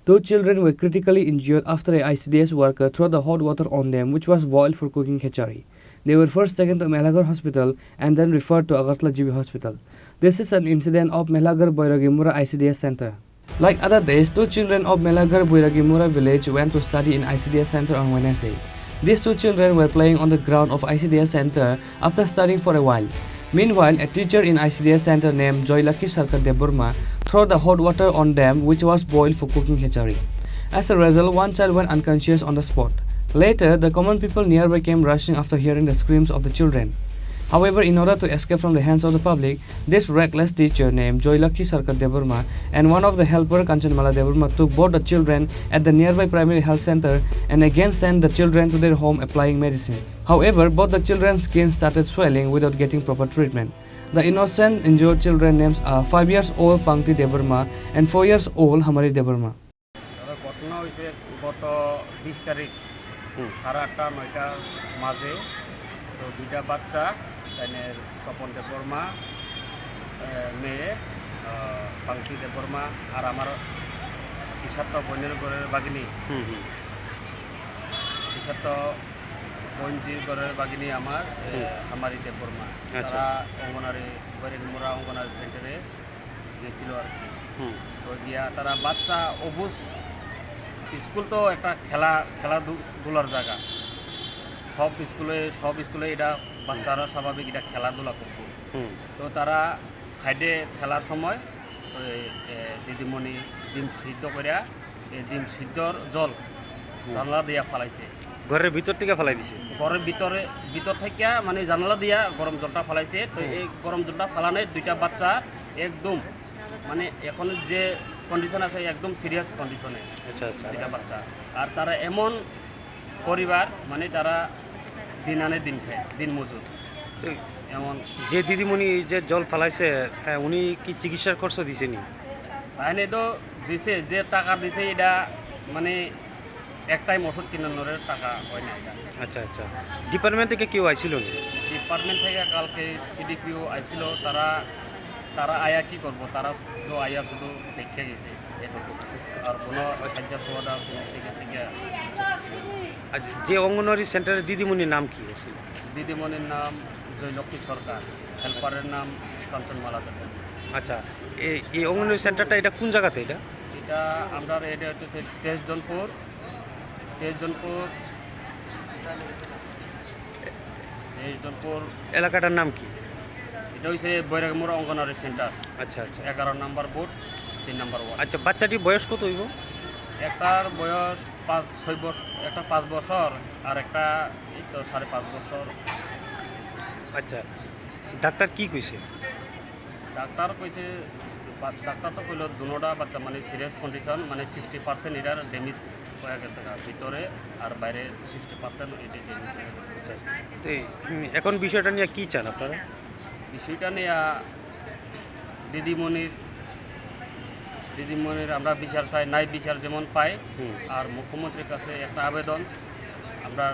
Two children were critically injured after a ICDS worker threw the hot water on them, which was boiled for cooking khichari. They were first taken to Melagar Hospital and then referred to Agartala GB Hospital. This is an incident of Melagar Boiragimura ICDS Center. Like other days, two children of Melagar Boiragimura village went to study in ICDS Center on Wednesday. These two children were playing on the ground of ICDS Center after studying for a while. Meanwhile, a teacher in ICDS Center named Joylaki Sarkar Deburma threw the hot water on them, which was boiled for cooking khichari. As a result, one child went unconscious on the spot. Later, the common people nearby came rushing after hearing the screams of the children. However, in order to escape from the hands of the public, this reckless teacher named Joylaki Sarkar Deburma and one of the helper Kanchanmala Deburma took both the children at the nearby primary health center and again sent the children to their home applying medicines. However, both the children's skin started swelling without getting proper treatment. The innocent injured children names are 5 years old Pangti Deburma and 4 years old Hamari Deburma. তো দুইটা বাচ্চা তাইনের তপন দেববর্মা মেয়ে পাঙ্কি দেববর্মা আর আমার ইসাত্ত বইনের ঘরের বাগিনী ইসাত্ত বইনজির ঘরের বাগিনী আমার আমারই দেববর্মা তারা অঙ্গনারী বৈরাগীমুরা অঙ্গনারী সেন্টারে গেছিল আর কি তো গিয়া তারা বাচ্চা অবুজ স্কুল তো একটা খেলাধুলার জায়গা সব স্কুলে এটা বাচ্চারা স্বাভাবিক এটা খেলাধুলা করতো তো তারা সাইডে খেলার সময় দিদিমণি ডিম সিদ্ধ করিয়া এই ডিম সিদ্ধর জল জানলা দিয়া ফালাইছে ঘরের ভিতর থেকে ফালাই দিছে ঘরের ভিতর থেকে মানে জানলা দিয়া গরম জলটা ফালাইছে তো এই গরম জলটা ফালানে দুইটা বাচ্চা একদম মানে এখন যে কন্ডিশন আছে একদম সিরিয়াস কন্ডিশনে দুইটা বাচ্চা আর তারা এমন পরিবার মানে তারা দিন আনে দিন খায় দিন মজুর এমন যে দিদিমণি যে জল ফালাইছে হ্যাঁ উনি কি চিকিৎসার খরচ দিছেনি তাহলে তো দিছে যে টাকা দিছে এটা মানে এক টাইম ওষুধ কিনানোর টাকা হয় না এটা আচ্ছা আচ্ছা ডিপার্টমেন্ট থেকে কেউ আইছিল ডিপার্টমেন্ট থেকে কালকে সিডিপিও আইছিল তারা আয়া কি করব তারা তো আয়া শুধু দেখে গেছে এটুকু আর কোনো সাহায্য সুবিধা কোনো থেকে যে অঙ্গনওয়াড়ি সেন্টারের দিদিমণির নাম কি দিদিমণির নাম জয়লক্ষ্মী সরকার হেল্পারের নাম কাঞ্চনমালা দেবী আচ্ছা এই অঙ্গনওয়াড়ি সেন্টারটা এটা কোন জায়গাতে এটা আমরা এটা হচ্ছে তেজজনপুর এলাকাটার নাম কি এটা হচ্ছে বৈরাগীমুরা অঙ্গনওয়াড়ি সেন্টার আচ্ছা আচ্ছা 11 নম্বর বুথ 3 নম্বর ওয়ার্ড আচ্ছা বাচ্চাটির বয়স কত হইব একটার বয়স 5-6 বছর একটা 5 বছর আর একটা এই তো 5.5 বছর আচ্ছা ডাক্তার কি কইছে ডাক্তার তো কইল দুনোটা বাচ্চা মানে সিরিয়াস কন্ডিশন মানে 60% এটার ড্যামেজ হয়ে গেছে ভিতরে আর বাইরে 60% এটা ড্যামেজ হয়ে গেছে তো এখন বিষয়টা নিয়ে কি চান আপনারা বিষয়টা নিয়ে দিদিমণির আমরা বিচার চাই নাই বিচার যেমন পাই আর মুখ্যমন্ত্রীর কাছে একটা আবেদন আমরা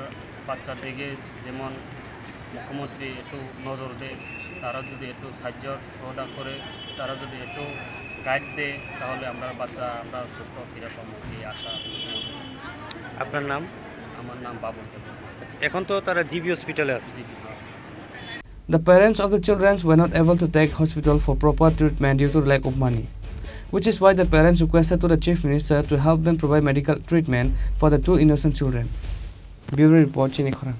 বাচ্চার দিকে যেমন মুখ্যমন্ত্রী একটু নজর দেয় তারা যদি একটু সাহায্য সহযোগিতা করে তারা যদি একটু গাইড দেয় তাহলে আমরা সুস্থ ফিরে পাবো এই আশা আপনার নাম আমার নাম বাবুল এখন তো তারা জিবি হসপিটালে আছে The parents of the children were not able to take hospital for proper treatment due to lack of money, which is why the parents requested to the Chief Minister to help them provide medical treatment for the two innocent children. Bureau Report, Chini, Khorang.